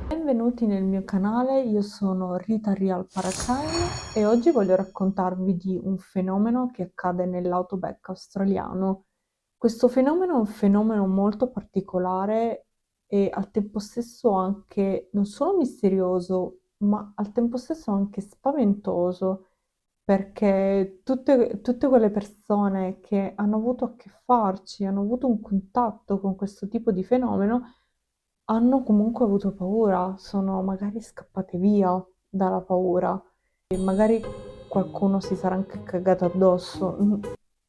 Benvenuti nel mio canale, io sono Rita Real Paracaine e oggi voglio raccontarvi di un fenomeno che accade nell'outback australiano. Questo fenomeno è un fenomeno molto particolare e al tempo stesso anche non solo misterioso, ma al tempo stesso anche spaventoso, perché tutte quelle persone che hanno avuto a che farci, hanno avuto un contatto con questo tipo di fenomeno, hanno comunque avuto paura, sono magari scappate via dalla paura e magari qualcuno si sarà anche cagato addosso.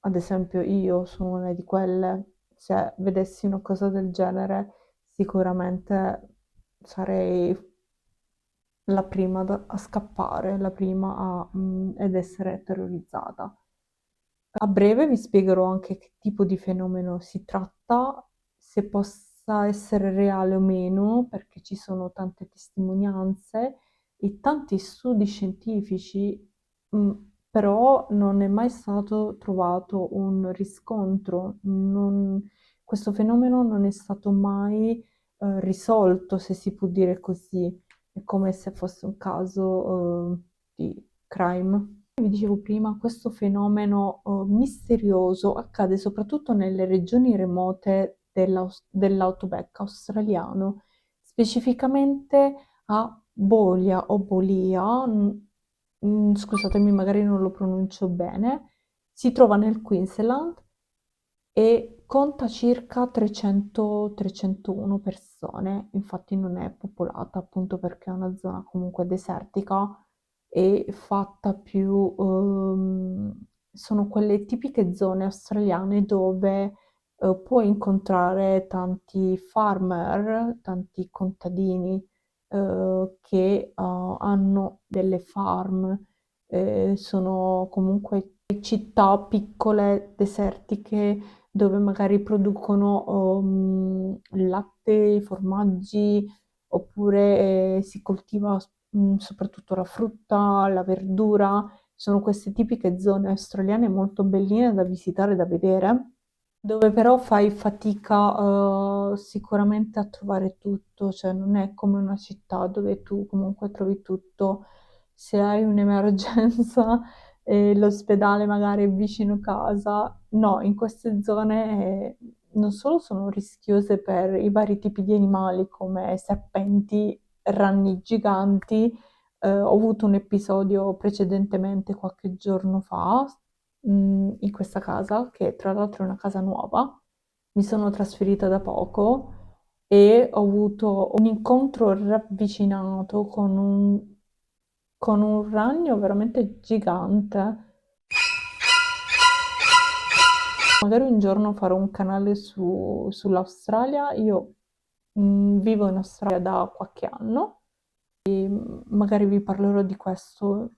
Ad esempio io sono una di quelle, se vedessi una cosa del genere sicuramente sarei la prima a scappare, la prima ed essere terrorizzata. A breve vi spiegherò anche che tipo di fenomeno si tratta, se possa essere reale o meno, perché ci sono tante testimonianze e tanti studi scientifici, mm, però non è mai stato trovato un riscontro. Questo fenomeno non è stato mai risolto, se si può dire così. È come se fosse un caso di crime. Vi dicevo prima, questo fenomeno misterioso accade soprattutto nelle regioni remote dell'outback australiano, specificamente a Bolia o Bolia, scusatemi, magari non lo pronuncio bene, si trova nel Queensland e conta circa 300-301 persone, infatti non è popolata appunto perché è una zona comunque desertica e fatta più, sono quelle tipiche zone australiane dove puoi incontrare tanti farmer, tanti contadini che hanno delle farm, sono comunque città piccole, desertiche, dove magari producono latte, formaggi, oppure si coltiva soprattutto la frutta, la verdura. Sono queste tipiche zone australiane molto belline da visitare, da vedere, dove però fai fatica sicuramente a trovare tutto, cioè non è come una città dove tu comunque trovi tutto. Se hai un'emergenza e l'ospedale magari è vicino casa, no, in queste zone non solo sono rischiose per i vari tipi di animali come serpenti, ragni giganti. Ho avuto un episodio precedentemente qualche giorno fa, in questa casa, che tra l'altro è una casa nuova. Mi sono trasferita da poco e ho avuto un incontro ravvicinato con un ragno veramente gigante. Magari un giorno farò un canale sull'Australia. Io vivo in Australia da qualche anno, magari vi parlerò di questo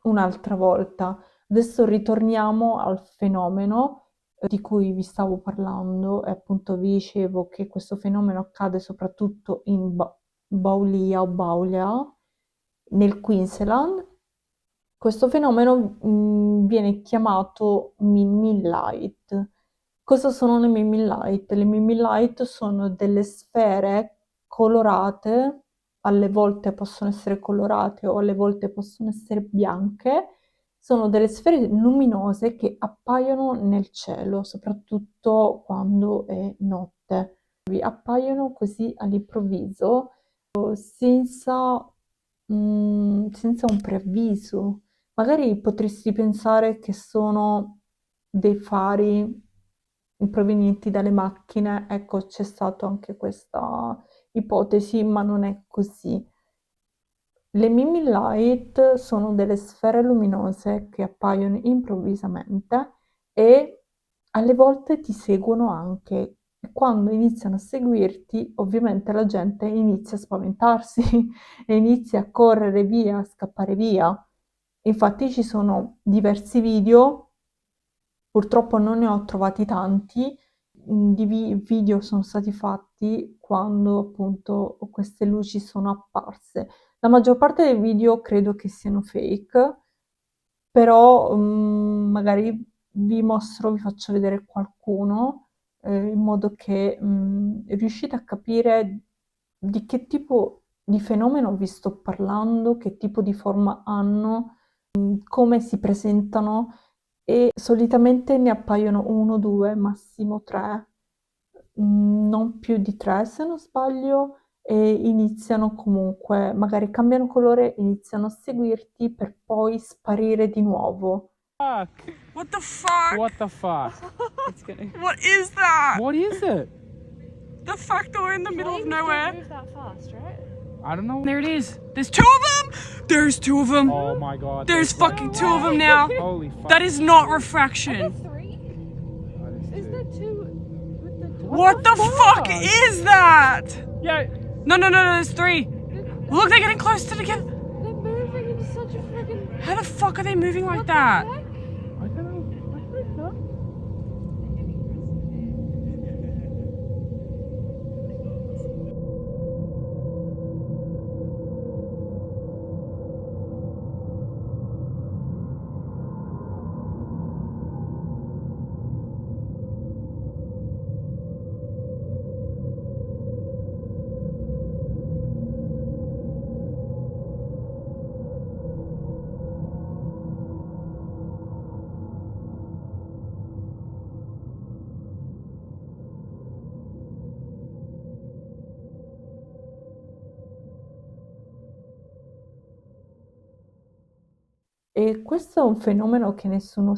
un'altra volta. Adesso ritorniamo al fenomeno di cui vi stavo parlando e appunto vi dicevo che questo fenomeno accade soprattutto in Baulia o Baulia, nel Queensland. Questo fenomeno viene chiamato Mimmi Light. Cosa sono le Mimmi Light? Le Mimmi Light sono delle sfere colorate, alle volte possono essere colorate o alle volte possono essere bianche. Sono delle sfere luminose che appaiono nel cielo, soprattutto quando è notte. Appaiono così all'improvviso, senza, senza un preavviso. Magari potresti pensare che sono dei fari provenienti dalle macchine, ecco, c'è stata anche questa ipotesi, ma non è così. Le Mimmi Light sono delle sfere luminose che appaiono improvvisamente e alle volte ti seguono anche. E quando iniziano a seguirti, ovviamente la gente inizia a spaventarsi e inizia a correre via, a scappare via. Infatti ci sono diversi video Purtroppo non ne ho trovati tanti, video sono stati fatti quando appunto queste luci sono apparse. La maggior parte dei video credo che siano fake, però magari vi faccio vedere qualcuno, in modo che riuscite a capire di che tipo di fenomeno vi sto parlando, che tipo di forma hanno, come si presentano e solitamente ne appaiono 1, 2, massimo 3, non più di 3 se non sbaglio, e iniziano comunque, magari cambiano colore, iniziano a seguirti per poi sparire di nuovo. Fuck. What the fuck? What the fuck? It's gonna. What is that? What is it? The fact that we're in the middle of nowhere. Don't move that fast, right? I don't know. There it is. There's two of them. There's two of them. Oh my god. There's fucking two of them now. Holy fuck. That is not refraction. Three? That Is there two with the? What the fuck is that? Yeah. No, there's three. Look, they're getting close to together. They're moving into such a friggin'. How the fuck are they moving like that? I don't know. I don't know. E questo è un fenomeno che nessuno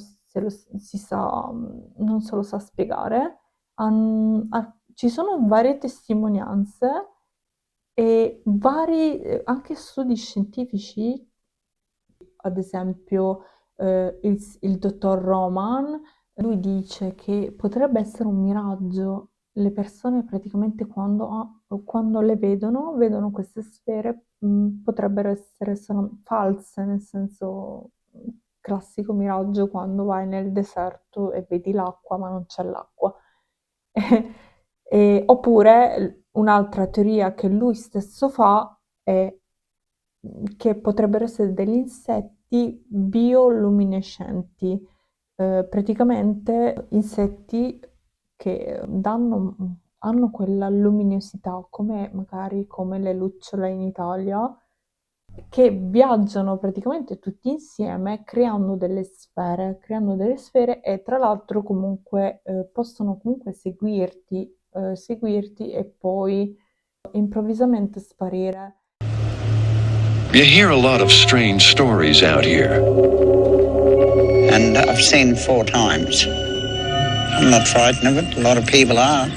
non se lo sa spiegare. Ci sono varie testimonianze e vari anche studi scientifici, ad esempio il dottor Roman, lui dice che potrebbe essere un miraggio. Le persone praticamente quando le vedono queste sfere, potrebbero essere false, nel senso classico miraggio quando vai nel deserto e vedi l'acqua ma non c'è l'acqua. Oppure un'altra teoria che lui stesso fa è che potrebbero essere degli insetti bioluminescenti, praticamente insetti che hanno quella luminosità, come le lucciole in Italia, che viaggiano praticamente tutti insieme creando delle sfere e tra l'altro comunque possono comunque seguirti e poi improvvisamente sparire. You hear a lot of strange stories out here. And I've seen 4 times. I'm not frightened of it. A lot of people are.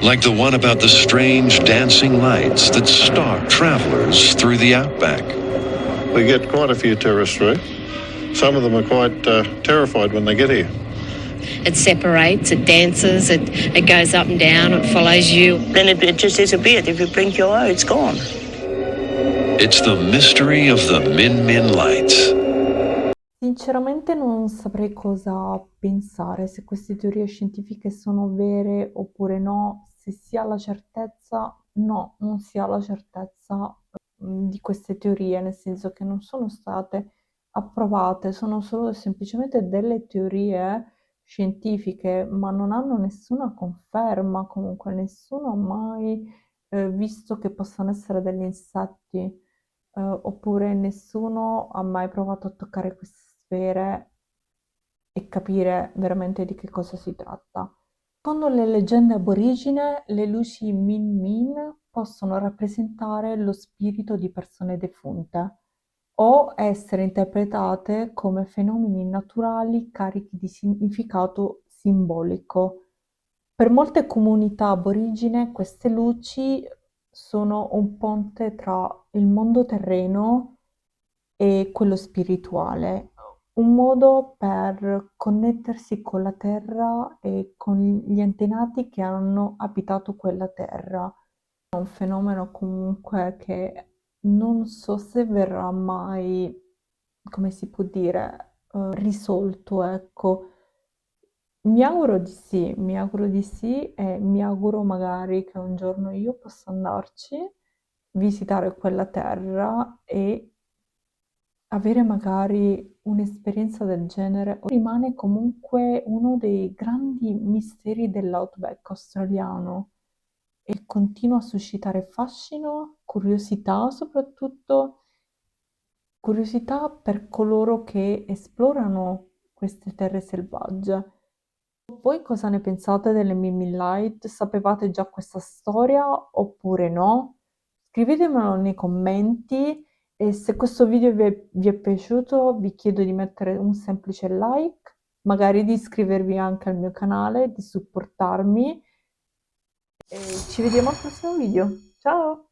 Like the one about the strange dancing lights that stalk travelers through the outback. We get quite a few tourists through. Some of them are quite terrified when they get here. It separates, it dances, it goes up and down, it follows you. Then it just disappears. If you blink your eye, it's gone. It's the mystery of the Min Min lights. Sinceramente non saprei cosa pensare, se queste teorie scientifiche sono vere oppure no, se si ha la certezza, no, non si ha la certezza di queste teorie, nel senso che non sono state approvate, sono solo e semplicemente delle teorie scientifiche, ma non hanno nessuna conferma, comunque nessuno ha mai visto che possano essere degli insetti, oppure nessuno ha mai provato a toccare queste sfere e capire veramente di che cosa si tratta. Secondo le leggende aborigine, le luci Min Min possono rappresentare lo spirito di persone defunte o essere interpretate come fenomeni naturali carichi di significato simbolico. Per molte comunità aborigine queste luci sono un ponte tra il mondo terreno e quello spirituale, un modo per connettersi con la terra e con gli antenati che hanno abitato quella terra. È un fenomeno comunque che non so se verrà mai, come si può dire, risolto, ecco. Mi auguro di sì e mi auguro magari che un giorno io possa andarci, visitare quella terra e avere magari un'esperienza del genere. Rimane comunque uno dei grandi misteri dell'outback australiano e continua a suscitare fascino, curiosità soprattutto, curiosità per coloro che esplorano queste terre selvagge. Voi cosa ne pensate delle Mimmi Light? Sapevate già questa storia oppure no? Scrivetemelo nei commenti e se questo video vi è piaciuto vi chiedo di mettere un semplice like, magari di iscrivervi anche al mio canale, di supportarmi e ci vediamo al prossimo video. Ciao!